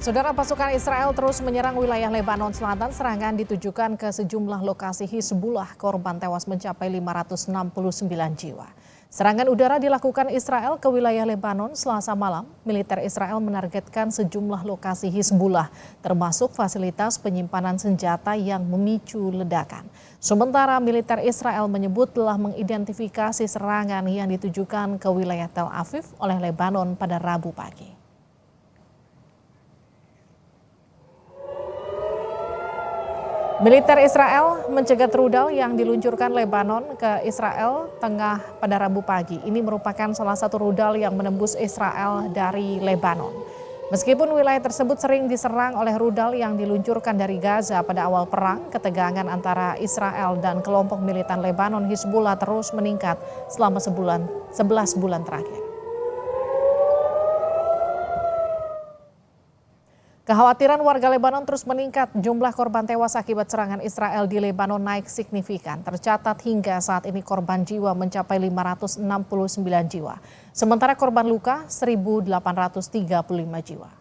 Saudara, pasukan Israel terus menyerang wilayah Lebanon Selatan. Serangan ditujukan ke sejumlah lokasi Hizbullah. Korban tewas mencapai 569 jiwa. Serangan udara dilakukan Israel ke wilayah Lebanon Selasa malam. Militer Israel menargetkan sejumlah lokasi Hizbullah, termasuk fasilitas penyimpanan senjata yang memicu ledakan. Sementara militer Israel menyebut telah mengidentifikasi serangan yang ditujukan ke wilayah Tel Aviv oleh Lebanon pada Rabu pagi. Militer Israel mencegat rudal yang diluncurkan Lebanon ke Israel Tengah pada Rabu pagi. Ini merupakan salah satu rudal yang menembus Israel dari Lebanon. Meskipun wilayah tersebut sering diserang oleh rudal yang diluncurkan dari Gaza pada awal perang, ketegangan antara Israel dan kelompok militan Lebanon Hizbullah terus meningkat selama 11 bulan terakhir. Kekhawatiran warga Lebanon terus meningkat. Jumlah korban tewas akibat serangan Israel di Lebanon naik signifikan. Tercatat hingga saat ini korban jiwa mencapai 569 jiwa. Sementara korban luka 1.835 jiwa.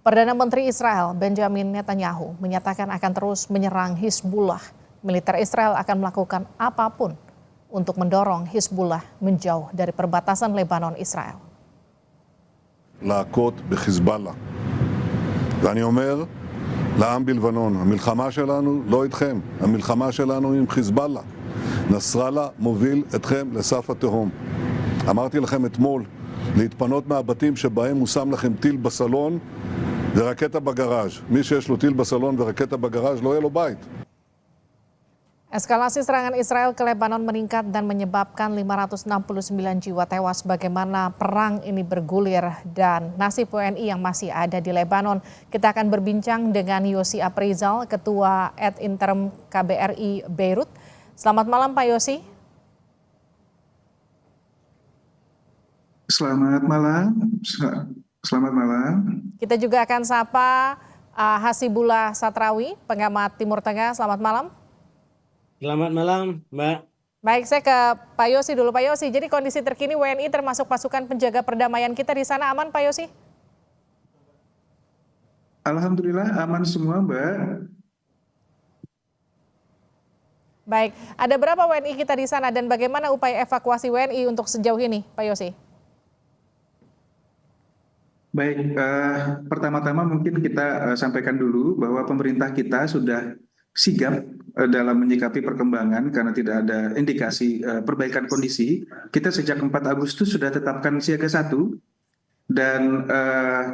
Perdana Menteri Israel Benjamin Netanyahu menyatakan akan terus menyerang Hizbullah. Militer Israel akan melakukan apapun untuk mendorong Hizbullah menjauh dari perbatasan Lebanon Israel. להכות בחיזבאללה. ואני אומר לעם בלבנון, המלחמה שלנו לא איתכם, המלחמה שלנו עם חיזבאללה. נסראללה מוביל אתכם לסף התהום. אמרתי לכם אתמול להתפנות מהבתים שבהם הוא שם לכם טיל בסלון ורקטה בגראז'. מי שיש לו טיל בסלון ורקטה בגראז' לא יהיה לו בית. Eskalasi serangan Israel ke Lebanon meningkat dan menyebabkan 569 jiwa tewas. Bagaimana perang ini bergulir dan nasib WNI yang masih ada di Lebanon. Kita akan berbincang dengan Yosi Aprizal, Ketua Ad Interim KBRI Beirut. Selamat malam Pak Yosi. Selamat malam. Selamat malam. Kita juga akan sapa Hasibullah Satrawi, pengamat Timur Tengah. Selamat malam. Selamat malam, Mbak. Baik, saya ke Pak Yosi dulu. Pak Yosi, jadi kondisi terkini WNI termasuk pasukan penjaga perdamaian kita di sana aman, Pak Yosi? Alhamdulillah aman semua, Mbak. Baik, ada berapa WNI kita di sana dan bagaimana upaya evakuasi WNI untuk sejauh ini, Pak Yosi? Baik, pertama-tama mungkin kita sampaikan dulu bahwa pemerintah kita sudah sigap dalam menyikapi perkembangan karena tidak ada indikasi perbaikan kondisi. Kita sejak 4 Agustus sudah tetapkan siaga 1 dan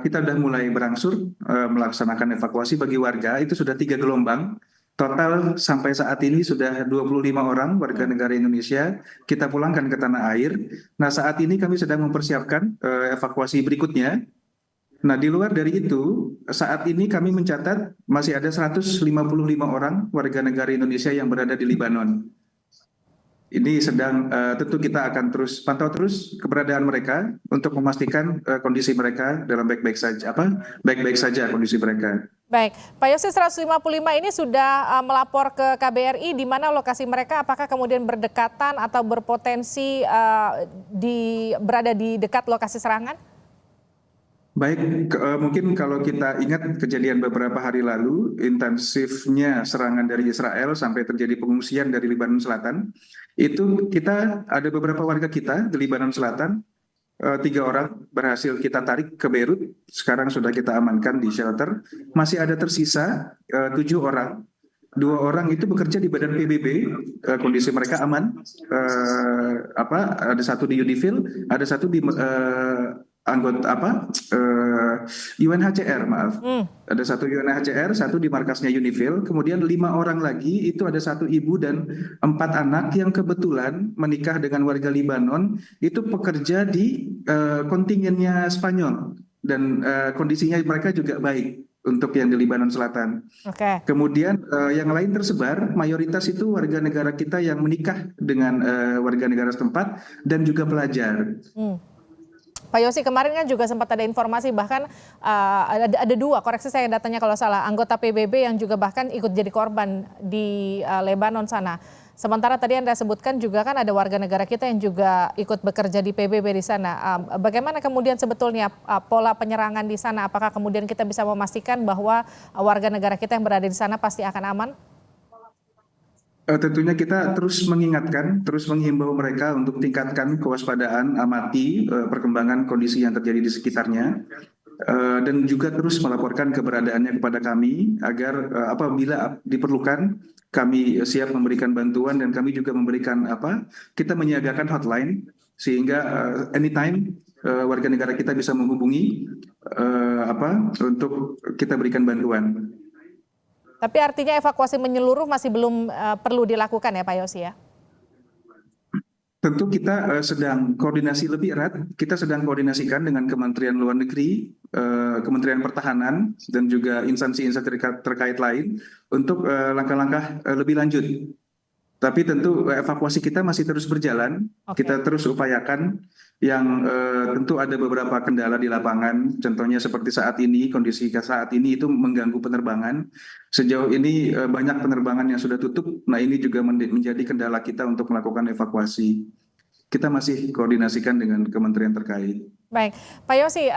kita sudah mulai berangsur melaksanakan evakuasi bagi warga. Itu sudah 3 gelombang. Total sampai saat ini sudah 25 orang warga negara Indonesia kita pulangkan ke tanah air. Nah, saat ini kami sedang mempersiapkan evakuasi berikutnya. Nah, di luar dari itu, saat ini kami mencatat masih ada 155 orang warga negara Indonesia yang berada di Lebanon. Ini sedang tentu kita akan terus pantau terus keberadaan mereka untuk memastikan kondisi mereka dalam baik-baik saja kondisi mereka. Baik, Pak Yosi, 155 ini sudah melapor ke KBRI di mana lokasi mereka, apakah kemudian berdekatan atau berpotensi berada di dekat lokasi serangan? Baik, mungkin kalau kita ingat kejadian beberapa hari lalu, intensifnya serangan dari Israel sampai terjadi pengungsian dari Lebanon Selatan, itu kita ada beberapa warga kita di Lebanon Selatan, 3 orang berhasil kita tarik ke Beirut, sekarang sudah kita amankan di shelter, masih ada tersisa 7 orang. 2 orang itu bekerja di badan PBB, kondisi mereka aman, ada satu di Unifil, ada satu di UNHCR, maaf. Ada satu UNHCR, satu di markasnya Unifil, kemudian 5 orang lagi itu ada 1 ibu dan 4 anak yang kebetulan menikah dengan warga Libanon, itu pekerja di kontingennya Spanyol dan kondisinya mereka juga baik untuk yang di Lebanon Selatan. Okay. Kemudian yang lain tersebar, mayoritas itu warga negara kita yang menikah dengan warga negara setempat dan juga pelajar. Pak Yosi, kemarin kan juga sempat ada informasi bahkan ada 2, koreksi saya datanya kalau salah, anggota PBB yang juga bahkan ikut jadi korban di Lebanon sana. Sementara tadi Anda sebutkan juga kan ada warga negara kita yang juga ikut bekerja di PBB di sana. Bagaimana kemudian sebetulnya pola penyerangan di sana? Apakah kemudian kita bisa memastikan bahwa warga negara kita yang berada di sana pasti akan aman? Tentunya kita terus mengingatkan, terus menghimbau mereka untuk tingkatkan kewaspadaan, amati perkembangan kondisi yang terjadi di sekitarnya, dan juga terus melaporkan keberadaannya kepada kami agar apabila diperlukan kami siap memberikan bantuan dan kami juga memberikan kita menyiagakan hotline sehingga anytime warga negara kita bisa menghubungi untuk kita berikan bantuan. Tapi artinya evakuasi menyeluruh masih belum perlu dilakukan ya Pak Yosi ya? Tentu kita sedang koordinasi lebih erat, kita sedang koordinasikan dengan Kementerian Luar Negeri, Kementerian Pertahanan, dan juga instansi-instansi terkait lain untuk langkah-langkah lebih lanjut. Tapi tentu evakuasi kita masih terus berjalan, kita terus upayakan yang tentu ada beberapa kendala di lapangan, contohnya seperti saat ini, kondisi saat ini itu mengganggu penerbangan. Sejauh ini banyak penerbangan yang sudah tutup, nah ini juga menjadi kendala kita untuk melakukan evakuasi. Kita masih koordinasikan dengan kementerian terkait. Baik, Pak Yosi,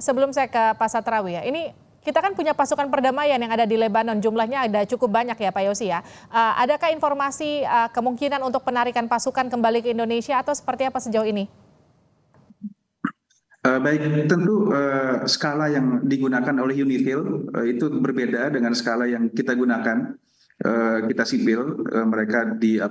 sebelum saya ke Pak Satrawi ya, ini kita kan punya pasukan perdamaian yang ada di Lebanon, jumlahnya ada cukup banyak ya Pak Yosi ya. Adakah informasi kemungkinan untuk penarikan pasukan kembali ke Indonesia atau seperti apa sejauh ini? Baik, tentu skala yang digunakan oleh UNIFIL itu berbeda dengan skala yang kita gunakan. Kita sipil, mereka di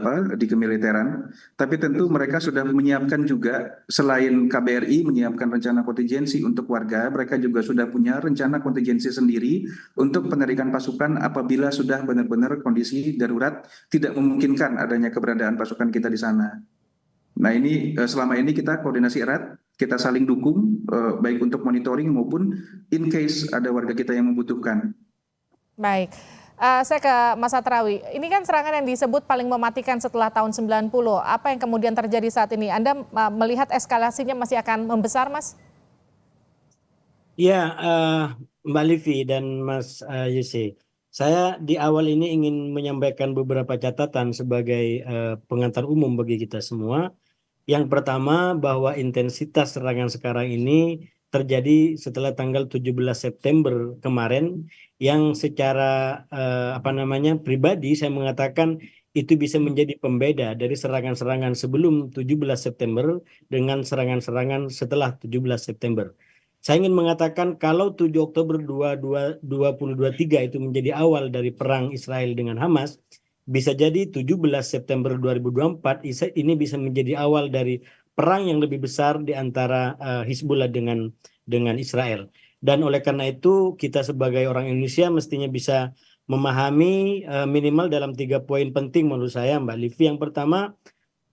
kemiliteran, tapi tentu mereka sudah menyiapkan juga selain KBRI menyiapkan rencana kontingensi untuk warga, mereka juga sudah punya rencana kontingensi sendiri untuk penarikan pasukan apabila sudah benar-benar kondisi darurat tidak memungkinkan adanya keberadaan pasukan kita di sana. Nah ini selama ini kita koordinasi erat, kita saling dukung baik untuk monitoring maupun in case ada warga kita yang membutuhkan. Baik. Saya ke Mas Satrawi, ini kan serangan yang disebut paling mematikan setelah tahun 90. Apa yang kemudian terjadi saat ini? Anda melihat eskalasinya masih akan membesar, Mas? Ya, Mbak Livi dan Mas Yosi, saya di awal ini ingin menyampaikan beberapa catatan sebagai pengantar umum bagi kita semua. Yang pertama, bahwa intensitas serangan sekarang ini terjadi setelah tanggal 17 September kemarin, yang secara pribadi saya mengatakan itu bisa menjadi pembeda dari serangan-serangan sebelum 17 September dengan serangan-serangan setelah 17 September. Saya ingin mengatakan kalau 7 Oktober 2023 itu menjadi awal dari perang Israel dengan Hamas, bisa jadi 17 September 2024 ini bisa menjadi awal dari perang yang lebih besar di antara Hizbullah dengan Israel. Dan oleh karena itu kita sebagai orang Indonesia mestinya bisa memahami minimal dalam 3 poin penting menurut saya Mbak Livi. Yang pertama,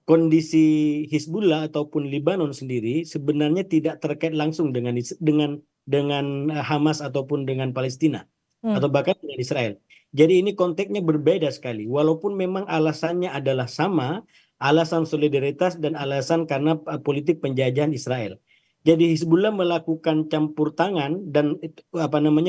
kondisi Hizbullah ataupun Lebanon sendiri sebenarnya tidak terkait langsung dengan Hamas ataupun dengan Palestina atau bahkan dengan Israel. Jadi ini konteksnya berbeda sekali. Walaupun memang alasannya adalah sama, alasan solidaritas dan alasan karena politik penjajahan Israel. Jadi Hizbullah melakukan campur tangan dan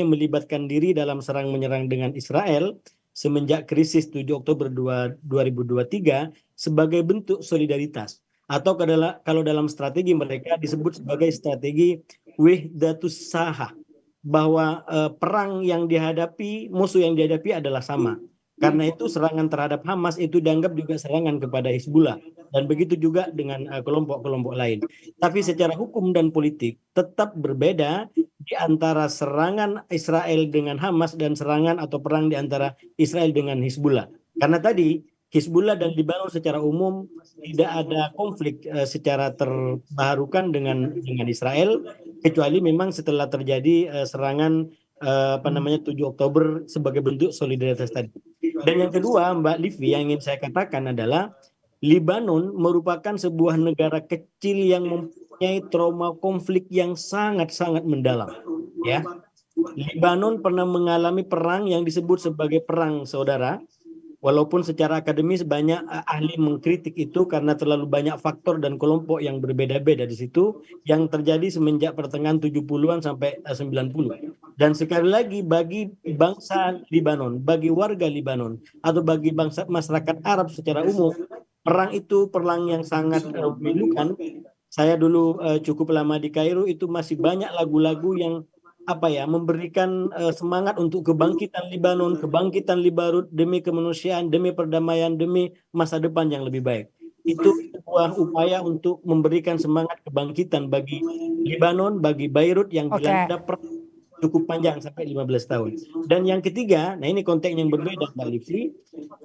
melibatkan diri dalam serang menyerang dengan Israel semenjak krisis 7 Oktober 2023 sebagai bentuk solidaritas. Atau kalau dalam strategi mereka disebut sebagai strategi wahdatus sahah, bahwa perang yang dihadapi, musuh yang dihadapi adalah sama. Karena itu serangan terhadap Hamas itu dianggap juga serangan kepada Hizbullah. Dan begitu juga dengan kelompok-kelompok lain. Tapi secara hukum dan politik tetap berbeda di antara serangan Israel dengan Hamas dan serangan atau perang di antara Israel dengan Hizbullah. Karena tadi Hizbullah dan Lebanon secara umum tidak ada konflik secara terbarukan dengan Israel, kecuali memang setelah terjadi serangan 7 Oktober sebagai bentuk solidaritas tadi. Dan yang kedua, Mbak Livi, yang ingin saya katakan adalah Lebanon merupakan sebuah negara kecil yang mempunyai trauma konflik yang sangat-sangat mendalam. Ya, Lebanon pernah mengalami perang yang disebut sebagai perang saudara, Walaupun secara akademis banyak ahli mengkritik itu karena terlalu banyak faktor dan kelompok yang berbeda-beda di situ yang terjadi semenjak pertengahan 70-an sampai 90. Dan sekali lagi bagi bangsa Libanon, bagi warga Libanon atau bagi bangsa masyarakat Arab secara umum, perang itu perang yang sangat memilukan. Saya dulu cukup lama di Kairo, itu masih banyak lagu-lagu yang memberikan semangat untuk kebangkitan Libanon demi kemanusiaan, demi perdamaian, demi masa depan yang lebih baik. Itu sebuah upaya untuk memberikan semangat kebangkitan bagi Libanon, bagi Beirut yang dilanda perang cukup panjang sampai 15 tahun. Dan yang ketiga, nah ini konteks yang berbeda Mbak Livli,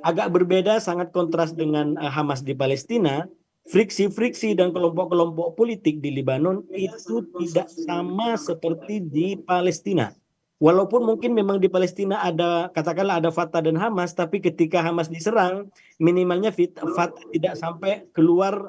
agak berbeda, sangat kontras dengan Hamas di Palestina. Friksi-friksi dan kelompok-kelompok politik di Libanon itu tidak sama seperti di Palestina. Walaupun mungkin memang di Palestina ada, katakanlah ada Fatah dan Hamas, tapi ketika Hamas diserang, minimalnya Fatah tidak sampai keluar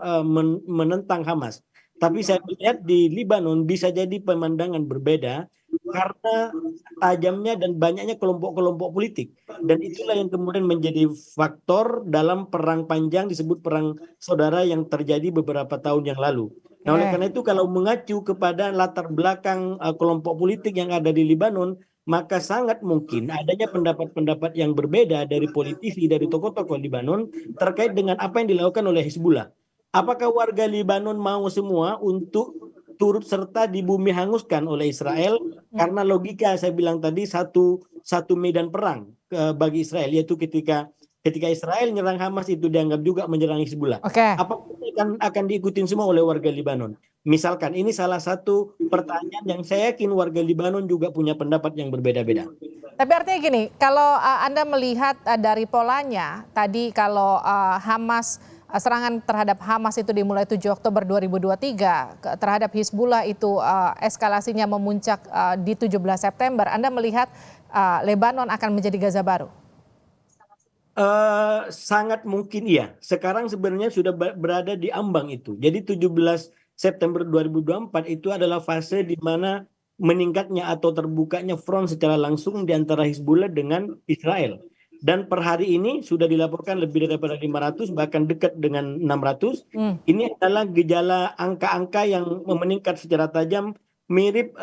menentang Hamas. Tapi saya lihat di Libanon bisa jadi pemandangan berbeda karena tajamnya dan banyaknya kelompok-kelompok politik. Dan itulah yang kemudian menjadi faktor dalam perang panjang disebut perang saudara yang terjadi beberapa tahun yang lalu. Nah, oleh karena itu kalau mengacu kepada latar belakang kelompok politik yang ada di Libanon, maka sangat mungkin adanya pendapat-pendapat yang berbeda dari politisi, dari tokoh-tokoh Libanon terkait dengan apa yang dilakukan oleh Hizbullah. Apakah warga Libanon mau semua untuk turut serta di bumi hanguskan oleh Israel? Karena logika saya bilang tadi satu medan perang bagi Israel, yaitu ketika Israel menyerang Hamas itu dianggap juga menyerang Hizbullah. Apakah akan diikutin semua oleh warga Libanon? Misalkan ini salah satu pertanyaan yang saya yakin warga Libanon juga punya pendapat yang berbeda-beda. Tapi artinya gini, kalau Anda melihat dari polanya tadi, kalau serangan terhadap Hamas itu dimulai 7 Oktober 2023, terhadap Hizbullah itu eskalasinya memuncak di 17 September. Anda melihat Lebanon akan menjadi Gaza baru? Sangat mungkin iya. Sekarang sebenarnya sudah berada di ambang itu. Jadi 17 September 2024 itu adalah fase di mana meningkatnya atau terbukanya front secara langsung di antara Hizbullah dengan Israel. Dan per hari ini sudah dilaporkan lebih daripada 500, bahkan dekat dengan 600. Ini adalah gejala angka-angka yang meningkat secara tajam, mirip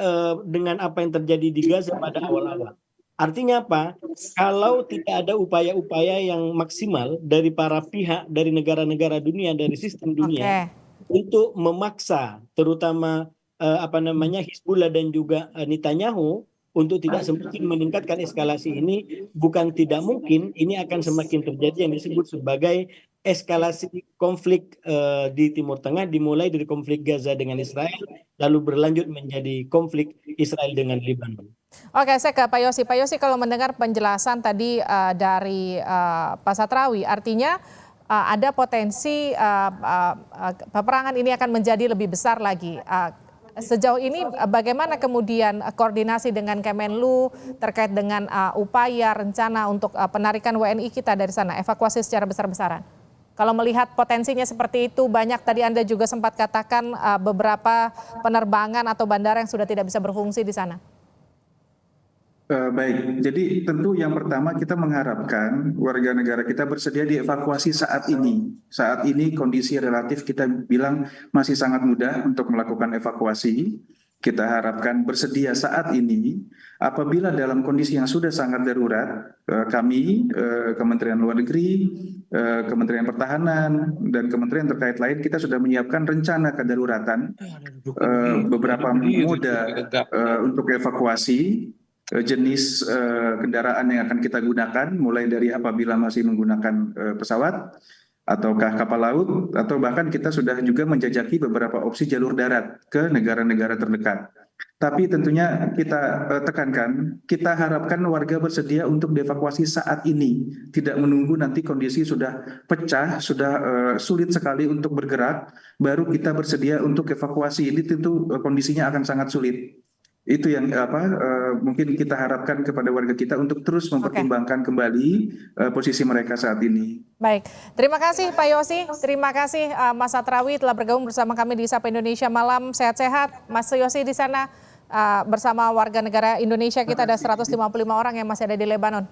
dengan apa yang terjadi di Gaza pada awal-awal. Artinya apa? Kalau tidak ada upaya-upaya yang maksimal dari para pihak, dari negara-negara dunia, dari sistem dunia, untuk memaksa terutama Hizbullah dan juga Netanyahu untuk tidak semakin meningkatkan eskalasi ini, bukan tidak mungkin ini akan semakin terjadi yang disebut sebagai eskalasi konflik di Timur Tengah, dimulai dari konflik Gaza dengan Israel, lalu berlanjut menjadi konflik Israel dengan Lebanon. Oke, saya ke Pak Yosi. Pak Yosi, kalau mendengar penjelasan tadi dari Pak Satrawi, artinya ada potensi peperangan ini akan menjadi lebih besar lagi. Sejauh ini bagaimana kemudian koordinasi dengan Kemenlu terkait dengan upaya rencana untuk penarikan WNI kita dari sana, evakuasi secara besar-besaran? Kalau melihat potensinya seperti itu, banyak tadi Anda juga sempat katakan beberapa penerbangan atau bandara yang sudah tidak bisa berfungsi di sana. Baik, jadi tentu yang pertama kita mengharapkan warga negara kita bersedia dievakuasi saat ini. Saat ini kondisi relatif kita bilang masih sangat mudah untuk melakukan evakuasi. Kita harapkan bersedia saat ini. Apabila dalam kondisi yang sudah sangat darurat, kami, Kementerian Luar Negeri, Kementerian Pertahanan, dan kementerian terkait lain, kita sudah menyiapkan rencana kedaruratan beberapa moda untuk evakuasi. Jenis kendaraan yang akan kita gunakan, mulai dari apabila masih menggunakan pesawat ataukah kapal laut, atau bahkan kita sudah juga menjajaki beberapa opsi jalur darat ke negara-negara terdekat. Tapi tentunya kita tekankan, kita harapkan warga bersedia untuk dievakuasi saat ini, tidak menunggu nanti kondisi sudah pecah, sudah sulit sekali untuk bergerak, baru kita bersedia untuk evakuasi. Ini tentu kondisinya akan sangat sulit. Itu yang mungkin kita harapkan kepada warga kita untuk terus mempertimbangkan kembali posisi mereka saat ini. Baik, terima kasih Pak Yosi, terima kasih Mas Satrawi telah bergabung bersama kami di Sapa Indonesia Malam. Sehat-sehat Mas Yosi di sana bersama warga negara Indonesia kita ada 155 orang yang masih ada di Lebanon.